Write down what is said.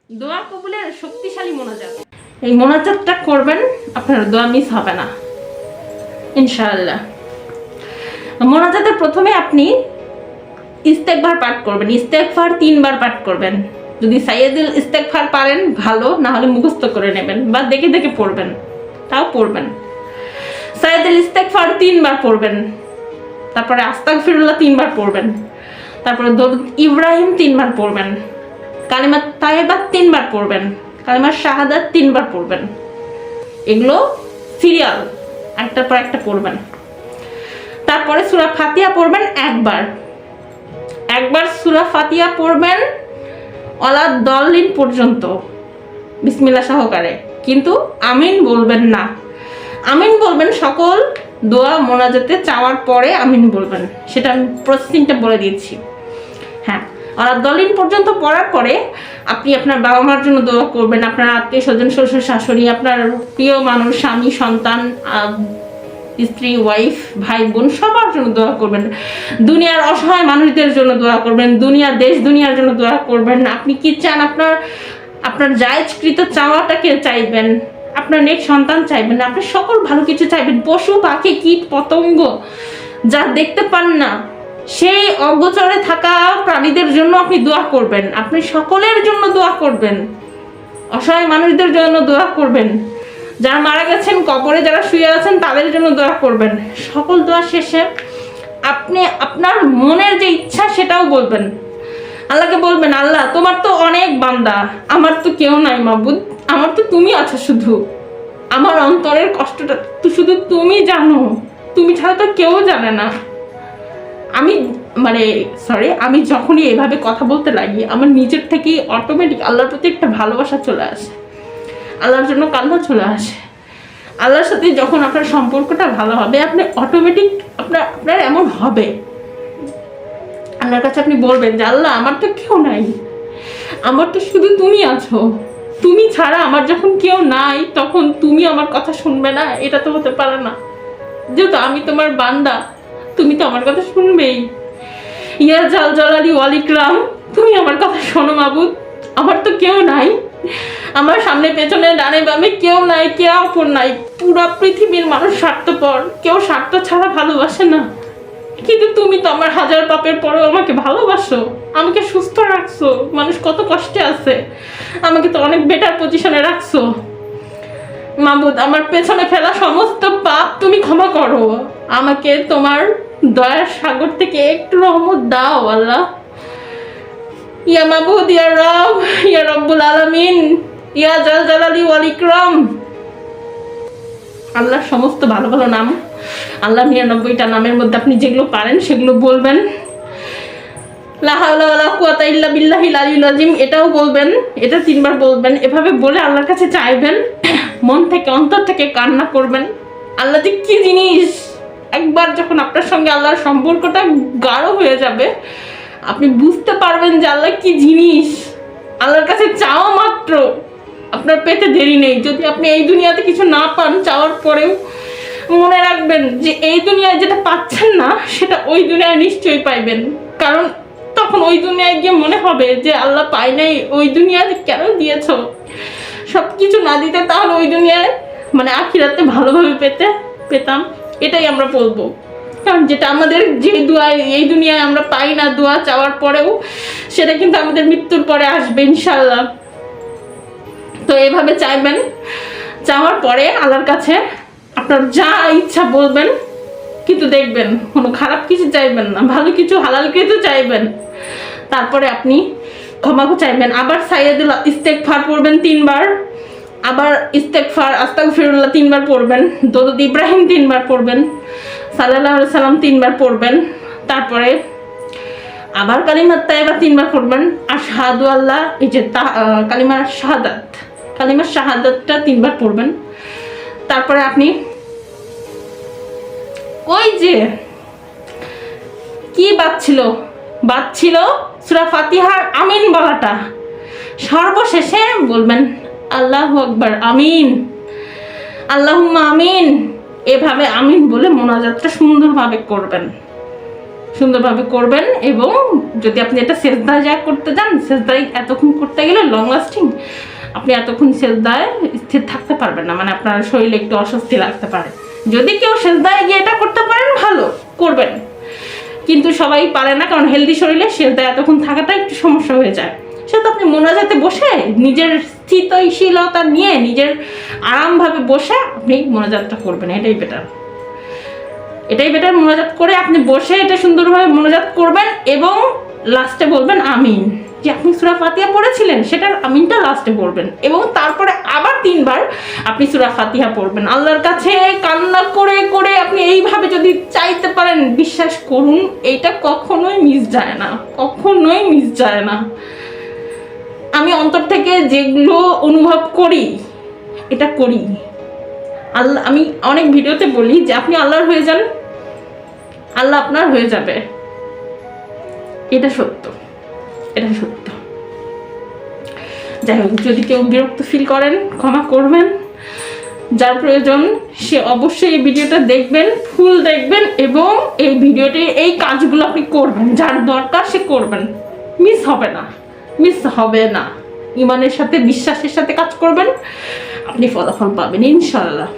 দোয়া কবুলের শক্তিশালী মোনাজাত। এই মোনাজাতটা করবেন, আপনার দোয়া মিস হবে না ইনশাআল্লাহ। মোনাজাতের প্রথমে আপনি ইস্তেগফার পাঠ করবেন। ইস্তেগফার 3 বার পাঠ করবেন। যদি সাইয়েদুল ইস্তেগফার পারেন ভালো, না হলে মুখস্থ করে নেবেন বা দেখে দেখে পড়বেন, তাও পড়বেন। সাইয়েদুল ইস্তেগফার 3 বার পড়বেন, তারপরে আস্তাগফিরুল্লাহ 3 বার পড়বেন, তারপরে দরুদ ইব্রাহিম 3 বার পড়বেন, কালিমা তাইয়্যিবা 3 বার পড়বেন, কালিমা শাহাদাত 3 বার পড়বেন। এগুলো সিরিয়াল একটার পর একটা পড়বেন। তারপরে সূরা ফাতিহা পড়বেন একবার সূরা ফাতিহা পড়বেন ওয়ালা দলিন পর্যন্ত বিসমিল্লাহ সহকারে, কিন্তু আমিন বলবেন না। আমিন বলবেন সকল দোয়া মোনাজাতে চাওয়ার পরে আমিন বলবেন, সেটা আমি প্রসেসিংটা বলে দিয়েছি। হ্যাঁ, ওয়ালা দলিন পর্যন্ত পড়ার পরে আপনি আপনার বাবা মার জন্য দোয়া করবেন, আপনার আত্মীয় স্বজন, শ্বশুর শাশুড়ি, আপনার প্রিয় মানুষ, স্বামী, সন্তান, স্ত্রী, ওয়াইফ, ভাই বোন, সবার জন্য দোয়া করবেন। দুনিয়ার অসহায় মানুষদের জন্য দোয়া করবেন, দেশ দুনিয়ার জন্য দোয়া করবেন। আপনি কি চান, আপনার জায়েজকৃত চাওয়াটাকে চাইবেন, আপনার নেক সন্তান চাইবেন, আপনি সকল ভালো কিছু চাইবেন। পশু পাখি কীট পতঙ্গ যা দেখতে পান না, সেই অগোচরে থাকা প্রাণীদের জন্য আপনি দোয়া করবেন। আপনি সকলের জন্য দোয়া করবেন, অসহায় মানুষদের জন্য দোয়া করবেন, যারা মারা গেছেন, কবরে যারা শুয়ে আছেন তাদের জন্য দোয়া করবেন। সকল দোয়া শেষে আপনি আপনার মনের যে ইচ্ছা সেটাও বলবেন। আল্লাহকে বলবেন, আল্লাহ তোমার তো অনেক বান্দা, আমার তো কেউ নাই মাবুদ, আমার তো তুমি আছো শুধু। আমার অন্তরের কষ্টটা তো শুধু তুমি জানো, তুমি ছাড়া তো কেউ জানে না। আমি যখনই এভাবে কথা বলতে লাগি, আমার নিজের থেকেই অটোমেটিক আল্লাহর প্রতি একটা ভালোবাসা চলে আসে, আল্লাহর জন্য কান্না চলে আসে। আল্লাহর সাথে যখন আপনার সম্পর্কটা ভালো হবে, আপনি অটোমেটিক আপনার এমন হবে, আল্লাহর কাছে আপনি বলবেন যে আল্লাহ আমার তো কেউ নাই, আমার তো শুধু তুমি আছো, তুমি ছাড়া আমার যখন কেউ নাই তখন তুমি আমার কথা শুনবে না, এটা তো হতে পারে না। যেহেতু আমি তোমার বান্দা, তুমি তো আমার কথা শুনবেই। ইয়া জাল জালালি ওয়াল ইকরাম, তুমি আমার কথা শোনো মাবুদ। আমার তো কেউ নাই, আমার সামনে পেছনে ডানে বামে কেউ নাই, কেউ আপন নাই। পুরো পৃথিবীর মানুষ স্বার্থপর, কেউ স্বার্থ ছাড়া ভালোবাসে না, কিন্তু তুমি তো আমার হাজার পাপের পরেও আমাকে ভালোবাসো, আমাকে সুস্থ রাখছো। মানুষ কত কষ্টে আছে, আমাকে তো অনেক বেটার পজিশনে রাখছো। মাবুদ, আমার পেছনে ফেলা সমস্ত পাপ তুমি ক্ষমা করো, আমাকে তোমার দয়ার সাগর থেকে একটু রহমত দাও আল্লাহ। ইয়া মাবুদ, ইয়া রব, ইয়া রব্বুল আলামিন, ইয়া জাল জালালি ওয়াল ইকরাম। আল্লাহর সমস্ত ভালো ভালো নাম, আল্লাহ 99টা নামের মধ্যে আপনি যেগুলো পারেন সেগুলো বলবেন। লা হাওলা ওয়ালা কুওয়াতা ইল্লা বিল্লাহিল আলিয়্যিল আযীম, এটাও বলবেন, এটা 3 বার বলবেন। এভাবে বলে আল্লাহর কাছে চাইবেন, মন থেকে অন্তর থেকে কান্না করবেন। আল্লাহ যে কি জিনিস, একবার যখন আপনার সঙ্গে আল্লাহর সম্পর্কটা গাঢ় হয়ে যাবে, আপনি বুঝতে পারবেন যে আল্লাহ কি জিনিস। আল্লাহর কাছে চাওয়া মাত্র আপনার পেতে দেরি নেই। যদি আপনি এই দুনিয়াতে কিছু না পান, চাওয়ার পরেও মনে রাখবেন যে এই দুনিয়ায় যেটা পাচ্ছেন না সেটা ওই দুনিয়ায় নিশ্চয়ই পাইবেন। কারণ তখন ওই দুনিয়ায় গিয়ে মনে হবে যে আল্লাহ পাই নাই, ওই দুনিয়াতে কেন দিয়েছ। সব কিছু না দিতে তাহলে ওই দুনিয়ায় আখিরাতে ভালোভাবে পেতাম, এটাই আমরা বলবো। কারণ যেটা আমাদের যে দোয়া এই দুনিয়ায় আমরা পাই না, দোয়া চাওয়ার পরেও, সেটা কিন্তু আমাদের মৃত্যুর পরে আসবে ইনশাল্লাহ। তো এভাবে চাইবেন, চাওয়ার পরে আল্লাহর কাছে আপনার যা ইচ্ছা বলবেন, কিন্তু দেখবেন কোনো খারাপ কিছু চাইবেন না, ভালো কিছু, হালাল কিছু চাইবেন। তারপরে আপনি ক্ষমা চাইবেন। আবার সাইয়েদুল ইস্তেগফার পড়বেন 3 বার, আবার ইস্তেগফার আস্তাগফিরুল্লাহ 3 বার পড়বেন, দরুদ ইব্রাহিম 3 বার পড়বেন, সাল্লাল্লাহু আলাইহি সাল্লাম 3 বার পড়বেন। তারপরে আবার কালিমা তাইয়্যিবা 3 বার পড়বেন। আশহাদু আল্লাহ, এই যে কালিমা শাহাদাতটা 3 বার পড়বেন। তারপরে আপনি ওই যে কি বাদ ছিল সূরা ফাতিহার আমিন বলাটা সর্বশেষে বলবেন আল্লাহু আকবার, আমিন, আল্লাহুম্মা আমিন। এভাবে আমিন বলে মোনাজাতটা সুন্দরভাবে করবেন। সুন্দরভাবে করবেন। এবং যদি আপনি এটা সেজদায় যা করতে যান, সেজদায় এতক্ষণ করতে গেলে লং লাস্টিং আপনি এতক্ষণ সেজদায় স্থির থাকতে পারবেন না, মানে আপনার শরীরে একটু অস্বস্তি লাগতে পারে। যদি কেউ সেজদায় গিয়ে এটা করতে পারেন ভালো করবেন, কিন্তু সবাই পারে না, কারণ হেলদি শরীরে সেজদায় এতক্ষণ থাকাটা একটু সমস্যা হয়ে যায়। সেটা আপনি মোনাজাতে বসে নিজের স্থিতিশীলতা নিয়ে নিজের আরামভাবে বসে আপনি মোনাজাতটা করবেন, এটাই বেটার। এটাই বেটার, মোনাজাত করে আপনি বসে এটা সুন্দরভাবে মোনাজাত করবেন এবং লাস্টে বলবেন আমিন। যে আপনি সূরা ফাতিহা পড়েছিলেন সেটার আমিনটা লাস্টে পড়বেন, এবং তারপরে আবার 3 বার আপনি সূরা ফাতিহা পড়বেন। আল্লাহর কাছে কান্না করে করে আপনি এইভাবে যদি চাইতে পারেন, বিশ্বাস করুন এইটা কখনোই মিস যায় না, কখনোই মিস যায় না। আমি অন্তর থেকে যেগুলো অনুভব করি এটা করি। আল্লাহ, আমি অনেক ভিডিওতে বলি যে আপনি আল্লাহর হয়ে যান, আল্লাহ আপনার হয়ে যাবে। এটা সত্য, এটা সত্য। যাই হোক, যদি কেউ বিরক্ত ফিল করেন ক্ষমা করবেন। যার প্রয়োজন সে অবশ্যই এই ভিডিওটা দেখবেন, ফুল দেখবেন, এবং এই ভিডিওটি এই কাজগুলো আপনি করবেন, যার দরকার সে করবেন, মিস হবে না, মিস হবে না। ইমানের সাথে বিশ্বাসের সাথে কাজ করবেন, আপনি ফলাফল পাবেন ইনশাআল্লাহ।